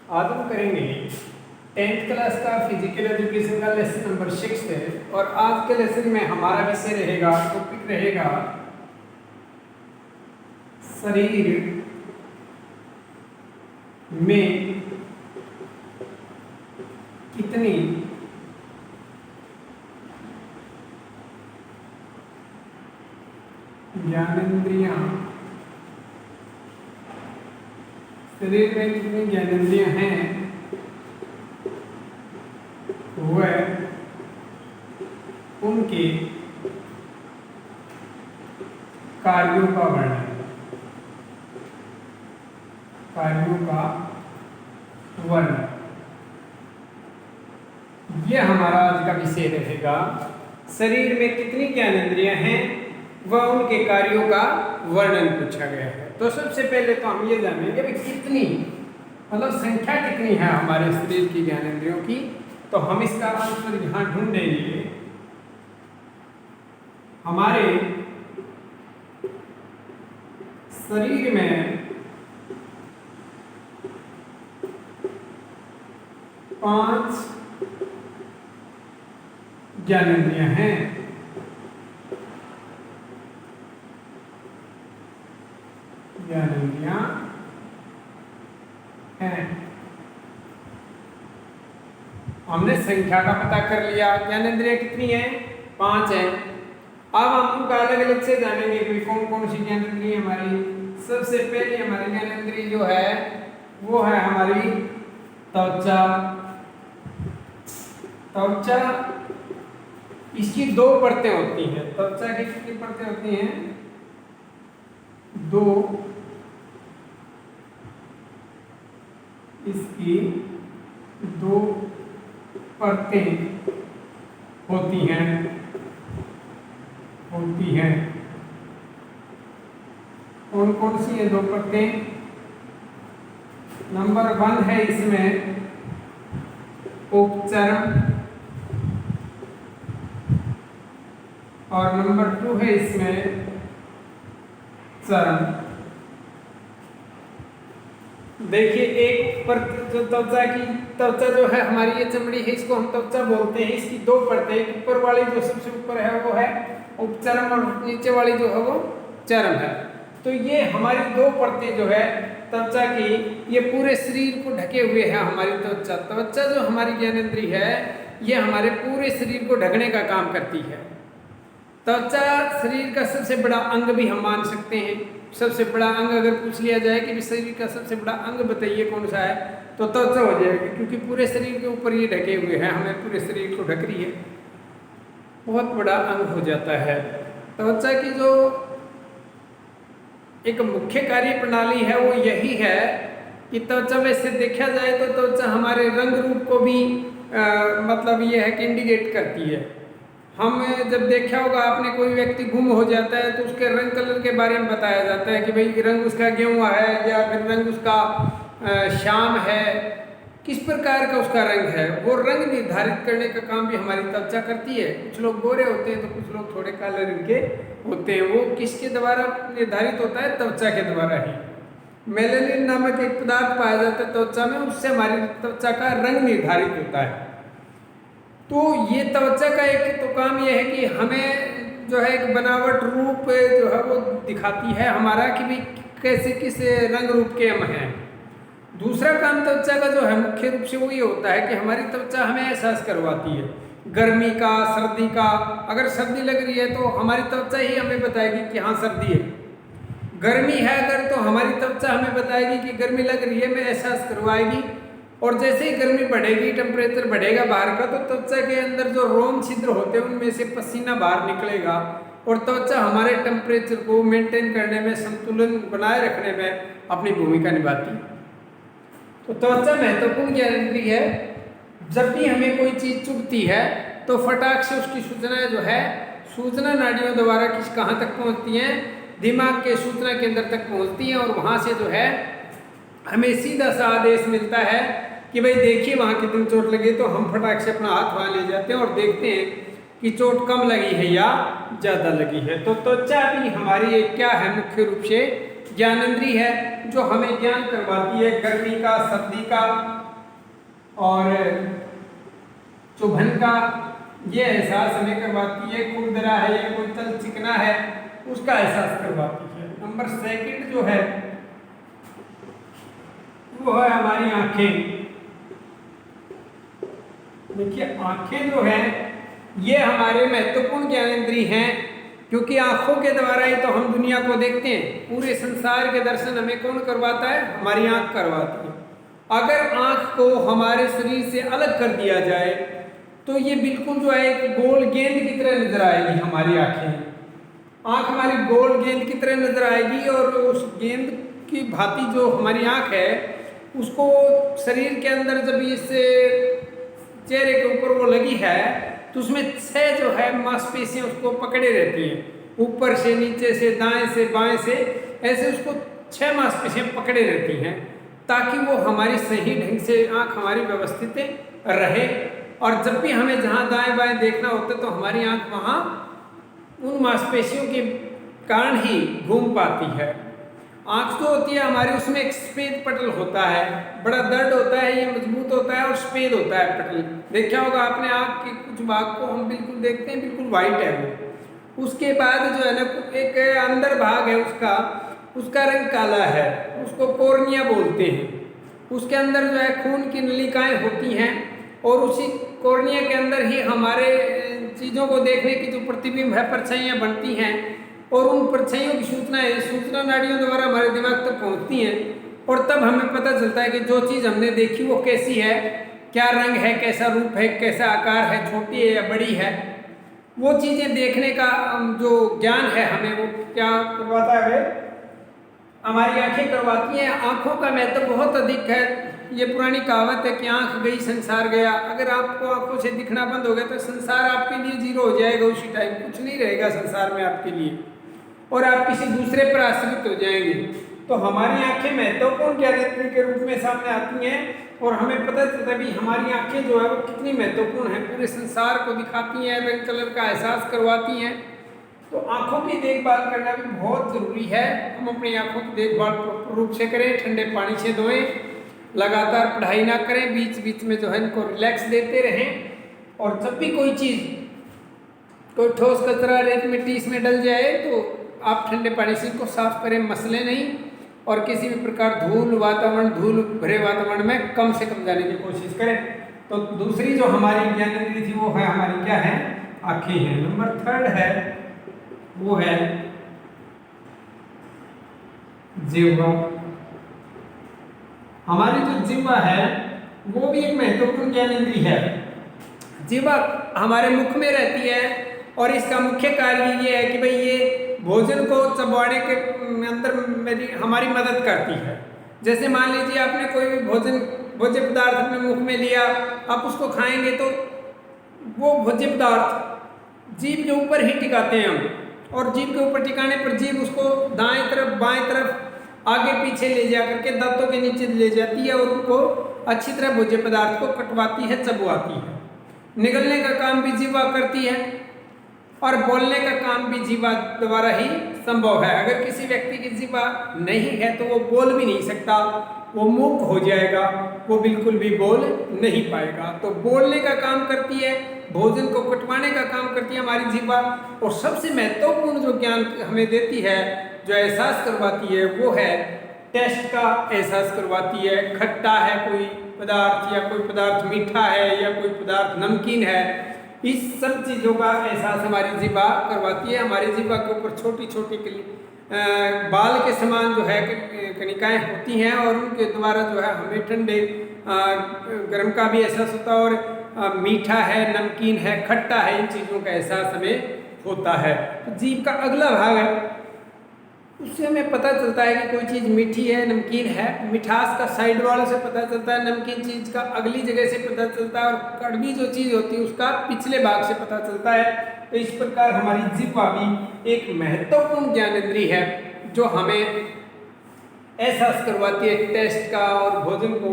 आज हम करेंगे 10th क्लास का फिजिकल एजुकेशन का लेसन नंबर 6 है और आज के लेसन में हमारा विषय रहेगा, टॉपिक रहेगा शरीर में कितनी ज्ञानेंद्रियां, शरीर में कितनी ज्ञानेंद्रियां हैं वह उनके कार्यों का वर्णन, यह हमारा आज का विषय रहेगा। शरीर में कितनी ज्ञानेंद्रियां हैं वह उनके कार्यों का वर्णन पूछा गया है। तो सबसे पहले तो हम ये जानेंगे कि कितनी मतलब संख्या कितनी है हमारे शरीर की ज्ञानेंद्रियों की। तो हम इसका आंसर यहाँ ढूंढेंगे। हमारे शरीर में 5 ज्ञानेंद्रियां हैं। हमने संख्या का पता कर लिया, ज्ञानेंद्रियां कितनी है? 5 है। अब हम उनका अलग अलग से जानेंगे कि कौन कौन सी ज्ञानेंद्रिय हमारी। सबसे पहले हमारी ज्ञानेंद्रिय जो है वो है हमारी त्वचा। त्वचा इसकी 2 परतें होती हैं। त्वचा की कितनी परतें होती हैं? 2। इसकी 2 परतें होती हैं। कौन कौन सी है 2 परतें? नंबर 1 है इसमें उपचर्म और नंबर 2 है इसमें चर्म। देखिए एक परत जो त्वचा जो है हमारी ये चमड़ी है, इसको हम त्वचा बोलते हैं। इसकी 2 परतें, एक ऊपर वाली जो सबसे ऊपर है वो है उपचर्म और नीचे वाली जो है वो चर्म है। तो ये हमारी 2 परतें जो है त्वचा की, ये पूरे शरीर को ढके हुए है हमारी त्वचा। त्वचा जो हमारी ज्ञानेंद्रिय है ये हमारे पूरे शरीर को ढकने का काम करती है। त्वचा शरीर का सबसे बड़ा अंग भी हम मान सकते हैं। सबसे बड़ा अंग अगर पूछ लिया जाए कि शरीर का सबसे बड़ा अंग बताइए कौन सा है, तो त्वचा हो जाएगी, क्योंकि पूरे शरीर के ऊपर ये ढके हुए हैं, हमें पूरे शरीर को ढक रही है, बहुत बड़ा अंग हो जाता है। त्वचा की जो एक मुख्य कार्य प्रणाली है वो यही है कि त्वचा वैसे देखा जाए तो त्वचा हमारे रंग रूप को भी मतलब ये है कि इंडिकेट करती है। हम जब देखा होगा आपने, कोई व्यक्ति गुम हो जाता है तो उसके रंग कलर के बारे में बताया जाता है कि भाई रंग उसका गेहुआ है या फिर रंग उसका श्याम है, किस प्रकार का उसका रंग है। वो रंग निर्धारित करने का काम भी हमारी त्वचा करती है। कुछ लोग गोरे होते हैं तो कुछ लोग थोड़े काले रंग के होते हैं। वो किसके द्वारा निर्धारित होता है? त्वचा के द्वारा ही। मेलेनिन नामक एक पदार्थ पाया जाता है त्वचा में, उससे हमारी त्वचा का रंग निर्धारित होता है। तो ये त्वचा का एक तो काम ये है कि हमें जो है एक बनावट रूप जो है वो दिखाती है हमारा कि भाई कैसे किस रंग रूप के हम हैं। दूसरा काम त्वचा का जो है मुख्य रूप से वो ये होता है कि हमारी त्वचा हमें एहसास करवाती है गर्मी का, सर्दी का। अगर सर्दी लग रही है तो हमारी त्वचा ही हमें बताएगी कि हाँ सर्दी है। गर्मी है अगर, तो हमारी त्वचा हमें बताएगी कि गर्मी लग रही है, में एहसास करवाएगी। और जैसे ही गर्मी बढ़ेगी, टेम्परेचर बढ़ेगा बाहर का, तो त्वचा के अंदर जो रोम छिद्र होते हैं उनमें से पसीना बाहर निकलेगा और त्वचा हमारे टेम्परेचर को मेंटेन करने में, संतुलन बनाए रखने में अपनी भूमिका निभाती है। तो त्वचा महत्वपूर्ण ज्ञानेंद्रिय है। जब भी हमें कोई चीज़ चुभती है तो फटाक से उसकी सूचना जो है सूचना नाड़ियों द्वारा कहाँ तक पहुँचती हैं? दिमाग के सूचना केंद्र तक पहुँचती हैं और वहाँ से जो है हमें सीधा सा आदेश मिलता है कि भाई देखिए वहाँ कितनी चोट लगी। तो हम फटाक से अपना हाथ वहाँ ले जाते हैं और देखते हैं कि चोट कम लगी है या ज़्यादा लगी है। तो त्वचा भी हमारी एक क्या है? मुख्य रूप से ज्ञानेंद्री है जो हमें ज्ञान करवाती है गर्मी का, सर्दी का और चुभन का, ये एहसास हमें करवाती है। खुरदरा है या कोई तल चिकना है उसका एहसास करवाती है। नंबर सेकंड जो है वो है हमारी आंखें। देखिए आंखें जो है ये हमारे महत्वपूर्ण ज्ञानेंद्रिय हैं, क्योंकि आंखों के द्वारा ही तो हम दुनिया को देखते हैं। पूरे संसार के दर्शन हमें कौन करवाता है? हमारी आंख करवाती है। अगर आंख को हमारे शरीर से अलग कर दिया जाए तो ये बिल्कुल जो है एक गोल गेंद की तरह नजर आएगी। हमारी आंखें, आंख हमारी गोल गेंद की तरह नजर आएगी और उस गेंद की भांति जो हमारी आंख है उसको शरीर के अंदर जब इस चेहरे के ऊपर वो लगी है तो उसमें 6 जो है मांसपेशियां उसको पकड़े रहती हैं, ऊपर से, नीचे से, दाएं से, बाएं से, ऐसे उसको 6 मांसपेशियां पकड़े रहती हैं ताकि वो हमारी सही ढंग से आंख हमारी व्यवस्थित रहे। और जब भी हमें जहाँ दाएं बाएं देखना होता है तो हमारी आंख वहाँ उन मांसपेशियों के कारण ही घूम पाती है। आंख जो होती है हमारी उसमें एक सफेद पटल होता है, बड़ा दर्द होता है, ये मजबूत होता है और सफेद होता है पटल। देखा होगा आपने आंख के कुछ भाग को हम बिल्कुल देखते हैं बिल्कुल वाइट है वो। उसके बाद जो है ना एक अंदर भाग है उसका रंग काला है, उसको कॉर्निया बोलते हैं। उसके अंदर जो है खून की नलिकाएं होती हैं और उसी कॉर्निया के अंदर ही हमारे चीज़ों को देखने की जो प्रतिबिंब है, परछाइयाँ बनती हैं और उन परछाइयों की सूचना नाड़ियों द्वारा हमारे दिमाग तक पहुंचती हैं और तब हमें पता चलता है कि जो चीज़ हमने देखी वो कैसी है, क्या रंग है, कैसा रूप है, कैसा आकार है, छोटी है या बड़ी है। वो चीज़ें देखने का जो ज्ञान है हमें वो क्या करवाता है? हमारी आंखें करवाती हैं। आंखों का महत्व बहुत अधिक है। ये पुरानी कहावत है कि आंख गई संसार गया। अगर आपको आंखों से दिखना बंद हो गया तो संसार आपके लिए जीरो हो जाएगा, उसी टाइम कुछ नहीं रहेगा संसार में आपके लिए और आप किसी दूसरे पर आश्रित हो जाएंगे। तो हमारी आंखें महत्वपूर्ण ज्ञानेंद्रिय के रूप में सामने आती हैं और हमें पता चलता है कि हमारी आंखें जो है वो कितनी महत्वपूर्ण है, पूरे संसार को दिखाती हैं, रंग कलर का एहसास करवाती हैं। तो आंखों की देखभाल करना भी बहुत ज़रूरी है। हम अपनी आंखों की देखभाल प्रॉपर रूप से करें, ठंडे पानी से धोएं, लगातार पढ़ाई ना करें, बीच बीच में जो है इनको रिलैक्स देते रहें और जब भी कोई चीज़, कोई ठोस कचरा, रेत, मिट्टी इसमें डल जाए तो आप ठंडे पानी से इनको साफ करें, मसले नहीं। और किसी भी प्रकार धूल भरे वातावरण में कम से कम जाने की कोशिश करें। तो दूसरी जो हमारी ज्ञानेंद्रिय थी वो है हमारी क्या है? आंखें हैं। नंबर 3 है वो है जिह्वा। हमारी जो जिह्वा है वो भी एक महत्वपूर्ण ज्ञानेंद्रिय है। जिह्वा हमारे मुख में रहती है और इसका मुख्य कार्य ये है कि भाई ये भोजन को चबाने के अंदर हमारी मदद करती है। जैसे मान लीजिए आपने कोई भी भोज्य पदार्थ अपने मुख में लिया, आप उसको खाएंगे तो वो भोज्य पदार्थ जीभ के ऊपर ही टिकाते हैं हम, और जीभ के ऊपर टिकाने पर जीभ उसको दाएं तरफ, बाएं तरफ, आगे पीछे ले जा करके दांतों के नीचे ले जाती है और उनको अच्छी तरह भोज्य पदार्थ को कटवाती है, चबवाती है। निगलने का काम भी जीवा करती है और बोलने का काम भी जीवा द्वारा ही संभव है। अगर किसी व्यक्ति की जीवा नहीं है तो वो बोल भी नहीं सकता, वो मूक हो जाएगा, वो बिल्कुल भी बोल नहीं पाएगा। तो बोलने का काम करती है, भोजन को कटवाने का काम करती है हमारी जीवा। और सबसे महत्वपूर्ण जो ज्ञान हमें देती है, जो एहसास करवाती है, वो है टेस्ट का एहसास करवाती है। खट्टा है कोई पदार्थ या कोई पदार्थ मीठा है या कोई पदार्थ नमकीन है, इस सब चीज़ों का एहसास हमारी जीवा करवाती है। हमारी जीवा के ऊपर छोटी छोटी बाल के समान जो है कणिकाएँ होती हैं और उनके द्वारा जो है हमें ठंडे गर्म का भी एहसास होता है और मीठा है, नमकीन है, खट्टा है, इन चीज़ों का एहसास हमें होता है। तो जीभ का अगला भाग है, उससे हमें पता चलता है कि कोई चीज़ मीठी है, नमकीन है। मिठास का साइड वालों से पता चलता है, नमकीन चीज़ का अगली जगह से पता चलता है और कड़वी जो चीज़ होती है उसका पिछले भाग से पता चलता है। तो इस प्रकार हमारी जिह्वा भी एक महत्वपूर्ण ज्ञानेंद्रिय है जो हमें एहसास करवाती है टेस्ट का, और भोजन को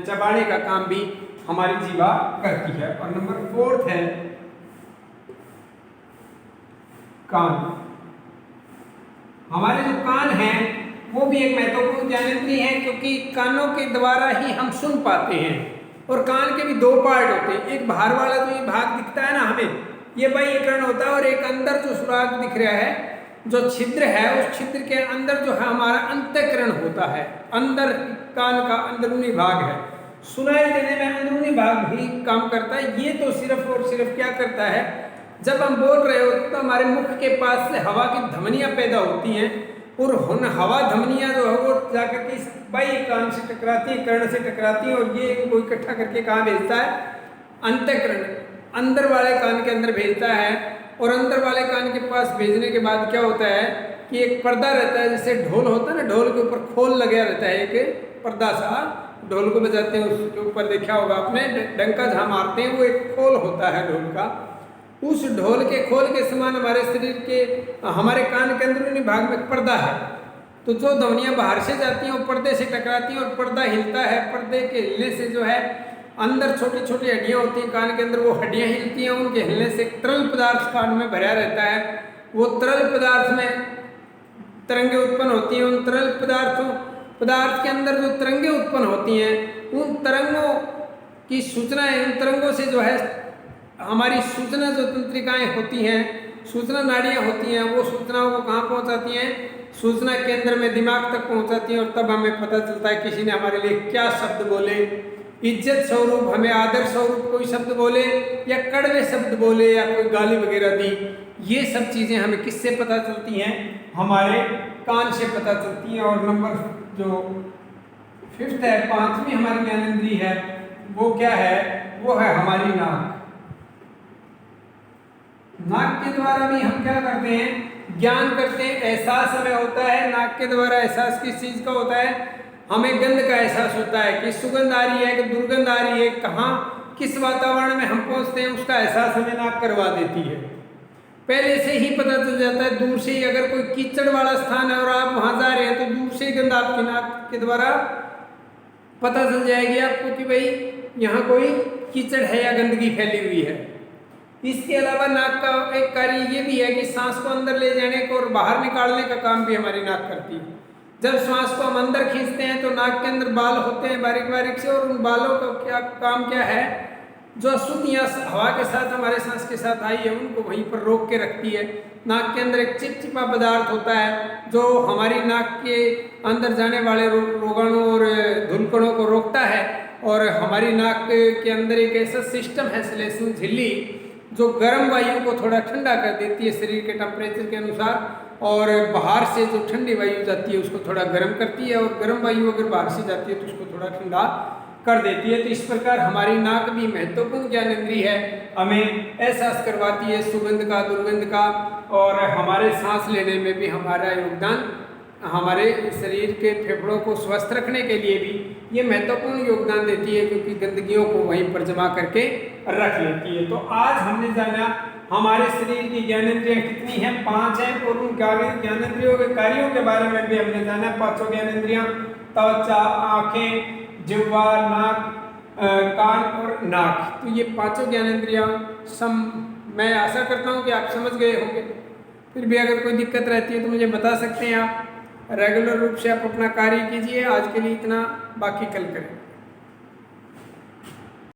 चबाने का काम भी हमारी जिह्वा करती है। और नंबर 4 है कान। हमारे जो कान हैं वो भी एक महत्वपूर्ण ज्ञानेंद्रिय है, क्योंकि कानों के द्वारा ही हम सुन पाते हैं। और कान के भी दो पार्ट होते हैं, एक बाहर वाला जो ये भाग दिखता है ना हमें, ये बाह्य कर्ण होता है, और एक अंदर जो सुराग दिख रहा है, जो छिद्र है, उस छिद्र के अंदर जो है हमारा अंतःकरण होता है। अंदर कान का अंदरूनी भाग है, सुनाई देने में अंदरूनी भाग भी काम करता है। ये तो सिर्फ और सिर्फ क्या करता है, जब हम बोल रहे होते तो हमारे मुख के पास से हवा की धमनियां पैदा होती हैं, और हवा धमनियां जो है वो जाकर के इस बाह्य कान से टकराती हैं, कर्ण से टकराती हैं, और ये इनको इकट्ठा करके कहाँ भेजता है, अंतःकरण अंदर वाले कान के अंदर भेजता है। और अंदर वाले कान के पास भेजने के बाद क्या होता है कि एक पर्दा रहता है, जैसे ढोल होता है ना, ढोल के ऊपर खोल लगा रहता है, एक पर्दा सा, ढोल को बजाते हैं उसके ऊपर देखा होगा आपने, डंका जहाँ मारते हैं वो एक खोल होता है ढोल का। उस ढोल के खोल के समान हमारे शरीर के, हमारे कान के अंदरूनी भाग में पर्दा है। तो जो ध्वनियाँ बाहर से जाती हैं वो पर्दे से टकराती हैं, और पर्दा हिलता है। पर्दे के हिलने से जो है अंदर छोटी छोटी हड्डियाँ होती हैं कान के अंदर, वो हड्डियाँ हिलती हैं, उनके हिलने से तरल पदार्थ कान में भरा रहता है। वो तरल पदार्थ में तरंगे उत्पन्न होती हैं। उन तरल पदार्थ के अंदर जो तरंगे उत्पन्न होती हैं, उन तरंगों की सूचनाएं, उन तरंगों से जो है हमारी सूचना जो तंत्रिकाएं होती हैं, सूचना नाड़ियाँ होती हैं, वो सूचनाओं को कहाँ पहुँचाती हैं, सूचना केंद्र में दिमाग तक पहुँचाती हैं। और तब हमें पता चलता है किसी ने हमारे लिए क्या शब्द बोले, इज्जत स्वरूप, हमें आदर स्वरूप कोई शब्द बोले, या कड़वे शब्द बोले, या कोई गाली वगैरह दी। ये सब चीज़ें हमें किससे पता चलती हैं, हमारे कान से पता चलती हैं। और नंबर जो 5th है, 5वीं हमारी ज्ञानेंद्रिय है, वो क्या है, वो है हमारी नाक। नाक के द्वारा भी हम क्या करते हैं, ज्ञान करते हैं, एहसास हमें होता है। नाक के द्वारा एहसास किस चीज़ का होता है, हमें गंध का एहसास होता है कि सुगंध आ रही है कि दुर्गंध आ रही है, कहाँ किस वातावरण में हम पहुँचते हैं, उसका एहसास हमें नाक करवा देती है। पहले से ही पता चल जाता है, दूर से ही अगर कोई कीचड़ वाला स्थान है और आप वहाँ जा रहे हैं, तो दूर से ही गंध आपकी नाक के द्वारा पता चल जाएगी आपको कि भाई यहाँ कोई कीचड़ है या गंदगी फैली हुई है। इसके अलावा नाक का एक कार्य ये भी है कि सांस को अंदर ले जाने को और बाहर निकालने का काम भी हमारी नाक करती है। जब सांस को हम अंदर खींचते हैं तो नाक के अंदर बाल होते हैं बारीक बारीक से, और उन बालों का काम क्या है, जो अशुद्धियाँ हवा के साथ हमारे सांस के साथ आई है उनको वहीं पर रोक के रखती है। नाक के अंदर एक चिपचिपा पदार्थ होता है जो हमारी नाक के अंदर जाने वाले रोगाणु और धूलकणों को रोकता है। और हमारी नाक के अंदर एक ऐसा सिस्टम है, श्लेष्म झिल्ली, जो गर्म वायु को थोड़ा ठंडा कर देती है शरीर के टेम्परेचर के अनुसार, और बाहर से जो ठंडी वायु जाती है उसको थोड़ा गर्म करती है, और गर्म वायु अगर बाहर से जाती है तो उसको थोड़ा ठंडा कर देती है। तो इस प्रकार हमारी नाक भी महत्वपूर्ण ज्ञानेंद्रिय है, हमें एहसास करवाती है सुगंध का, दुर्गंध का, और हमारे सांस लेने में भी हमारा योगदान, हमारे शरीर के फेफड़ों को स्वस्थ रखने के लिए भी ये महत्वपूर्ण योगदान देती है, क्योंकि गंदगियों को वहीं पर जमा करके रख लेती है। तो आज हमने जाना हमारे शरीर की ज्ञानेंद्रियाँ कितनी हैं, 5 हैं, और उन ज्ञानेंद्रियों के कार्यों के बारे में भी हमने जाना। 5 ज्ञानेंद्रियाँ, त्वचा, आँखें, जिह्वा, नाक, कान और नाक। तो ये 5 ज्ञानेंद्रियाँ मैं आशा करता हूँ कि आप समझ गए होंगे। फिर भी अगर कोई दिक्कत रहती है तो मुझे बता सकते हैं आप। रेगुलर रूप से आप अपना कार्य कीजिए। आज के लिए इतना, बाकी कल करें।